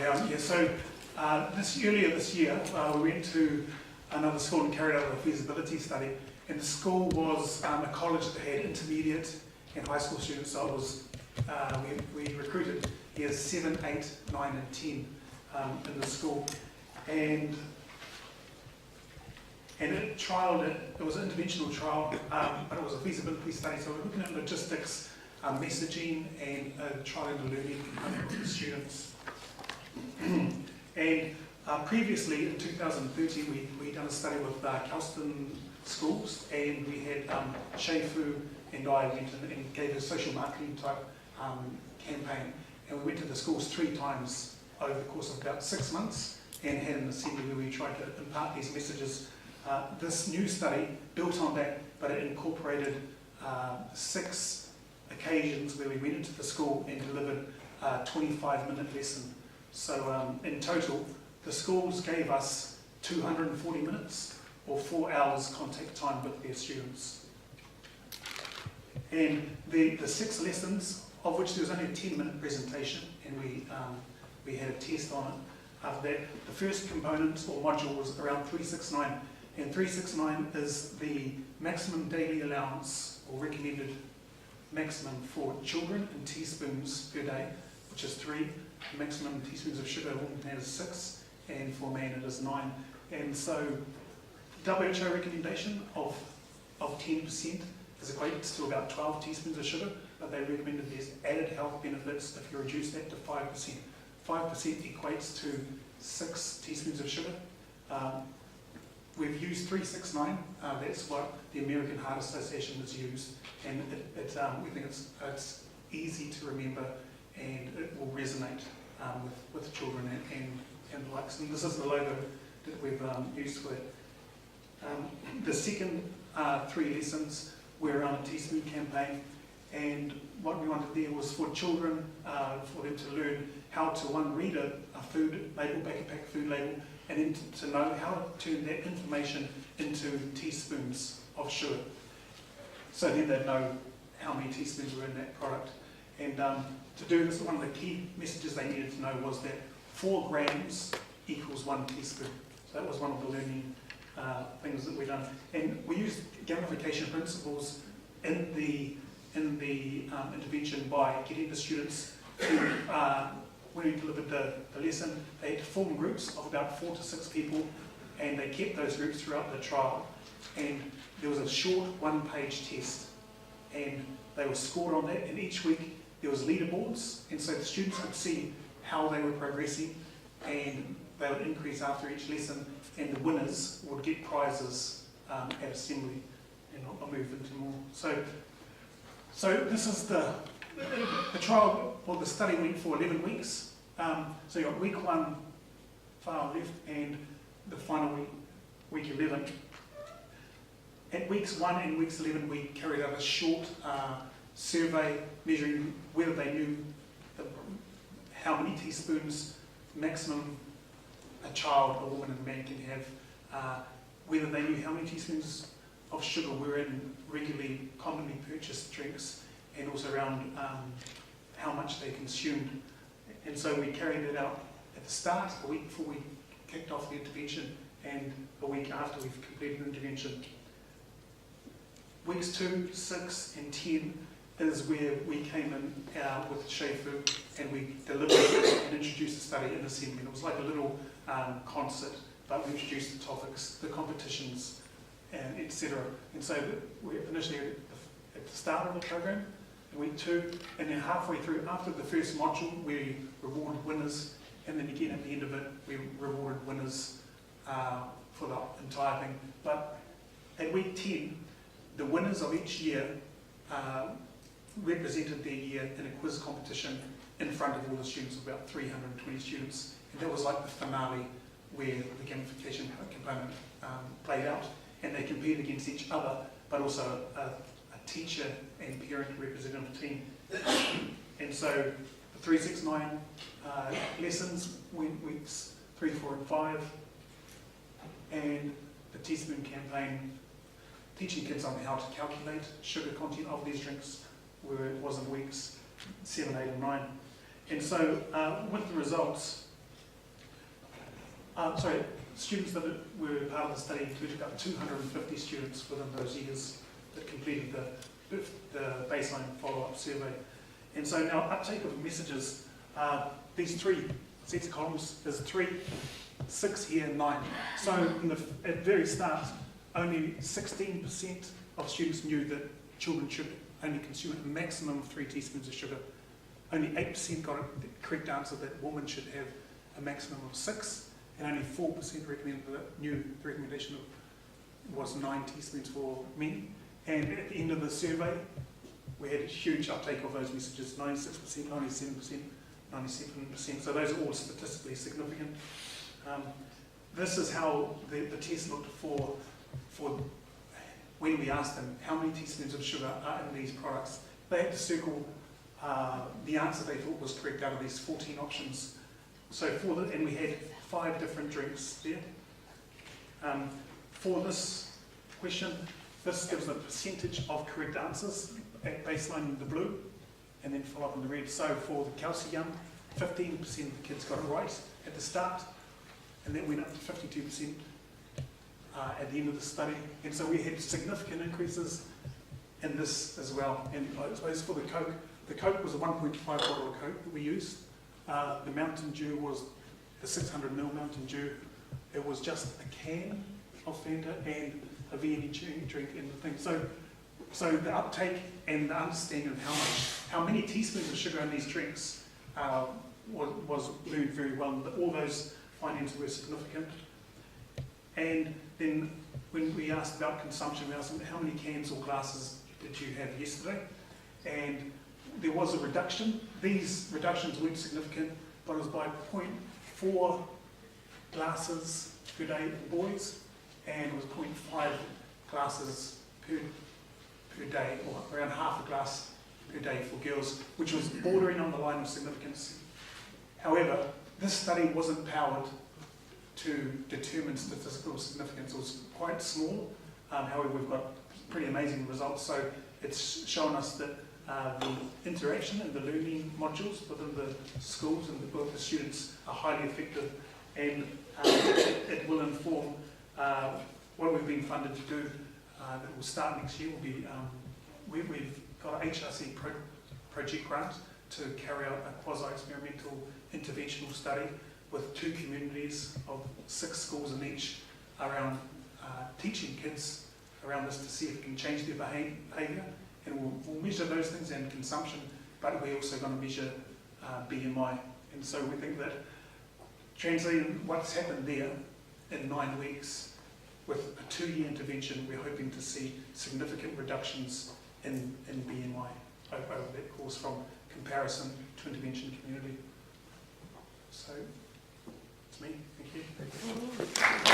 Earlier this year, we went to another school and carried out a feasibility study. And the school was a college that had intermediate and high school students. So it was, we recruited years 7, 8, 9, and 10 in the school. And it trialled it. It was an interventional trial, but it was a feasibility study. So we're looking at logistics, messaging, and trialing the learning component of the students. And previously, in 2013, we'd done a study with Kelston schools, and we had Shei-Fu and I went and gave a social marketing type campaign. And we went to the schools 3 times over the course of about 6 months and had an assembly where we tried to impart these messages. This new study built on that, but it incorporated 6 occasions where we went into the school and delivered a 25-minute lesson. So in total, the schools gave us 240 minutes or 4 hours contact time with their students. And the 6 lessons, of which there was only a 10-minute presentation, and we had a test on it. After that, the first component or module was around 369, and 369 is the maximum daily allowance or recommended maximum for children in teaspoons per day, which is 3. The maximum teaspoons of sugar a woman can have is 6, and for a man it is 9. And so WHO recommendation of 10% is equates to about 12 teaspoons of sugar, but they recommended there's added health benefits if you reduce that to 5%. 5% equates to 6 teaspoons of sugar. We've used 369, that's what the American Heart Association has used, and we think it's easy to remember and it will resonate with children and the likes. And this is the logo that we've used for it. The second 3 lessons were around a teaspoon campaign, and what we wanted there was for children, for them to learn how to, one, read a food label, back-to-back food label, and then to know how to turn that information into teaspoons of sugar. So then they'd know how many teaspoons were in that product. And to do this, one of the key messages they needed to know was that 4 grams equals 1 teaspoon. So that was one of the learning things that we've done. And we used gamification principles in the intervention by getting the students to, when we delivered the lesson, they had to form groups of about 4 to 6 people, and they kept those groups throughout the trial. And there was a short 1-page test, and they were scored on that, and each week there was leaderboards, and so the students could see how they were progressing, and they would increase after each lesson, and the winners would get prizes at assembly, and I'll move into more. So this is the trial, or the study went for 11 weeks. So you got week 1 far left, and the final week 11. At weeks 1 and weeks 11, we carried out a short survey measuring whether they knew how many teaspoons maximum a child, a woman, and a man can have, whether they knew how many teaspoons of sugar were in regularly, commonly purchased drinks, and also around how much they consumed. And so we carried it out at the start, a week before we kicked off the intervention, and a week after we've completed the intervention. Weeks 2, 6, and 10 is where we came in with Shei-Fu, and we delivered and introduced the study in assembly. And it was like a little concert, but we introduced the topics, the competitions, and etc. And so we initially at the start of the program, in week 2, and then halfway through, after the first module, we rewarded winners, and then again at the end of it, we rewarded winners for the entire thing. But at week 10, the winners of each year represented their year in a quiz competition in front of all the students, about 320 students. And that was like the finale where the gamification component played out. And they competed against each other, but also a teacher and parent representative team. And so the 369 lessons went weeks 3, 4, and 5. And the teaspoon campaign, teaching kids on how to calculate sugar content of these drinks, where it was in weeks 7, 8, and 9. And so with the results, Students that were part of the study included about 250 students within those years that completed the baseline follow-up survey. And so now uptake of messages, these 3 sets of columns, there's 3, 6 here, 9. So at the very start, only 16% of students knew that children should only consume a maximum of 3 teaspoons of sugar. Only 8% got the correct answer that women should have a maximum of 6, and only 4% recommended that the recommendation was 9 teaspoons for men. And at the end of the survey, we had a huge uptake of those messages, 96%, 97%, 97%. So those are all statistically significant. This is how the test looked for when we asked them how many teaspoons of sugar are in these products. They had to circle the answer they thought was correct out of these 14 options. So and we had 5 different drinks there. For this question, this gives the percentage of correct answers at baseline in the blue, and then follow up in the red. So for the calcium, 15% of the kids got it right at the start, and that went up to 52% at the end of the study. And so we had significant increases in this as well. And I suppose for the Coke was a 1.5 bottle of Coke that we used. The Mountain Dew was the 600ml Mountain Dew. It was just a can of Fanta and a VNE drink and the thing. So the uptake and the understanding of how many teaspoons of sugar in these drinks was learned very well. All those findings were significant. And then when we asked about consumption, we asked them how many cans or glasses did you have yesterday? And there was a reduction. These reductions weren't significant, but it was by 0.4 glasses per day for boys, and it was 0.5 glasses per day, or around half a glass per day for girls, which was bordering on the line of significance. However, this study wasn't powered to determine statistical significance. It was quite small. However, we've got pretty amazing results. So it's shown us that the interaction and the learning modules within the schools and the students are highly effective, and it will inform what we've been funded to do that will start next year. Will be we've got an HRC project grant to carry out a quasi-experimental interventional study with 2 communities of 6 schools in each around teaching kids around this to see if it can change their behaviour. And we'll measure those things and consumption, but we're also going to measure BMI. And so we think that translating what's happened there in 9 weeks with a 2-year intervention, we're hoping to see significant reductions in BMI over that course from comparison to intervention community. So, it's me. Thank you.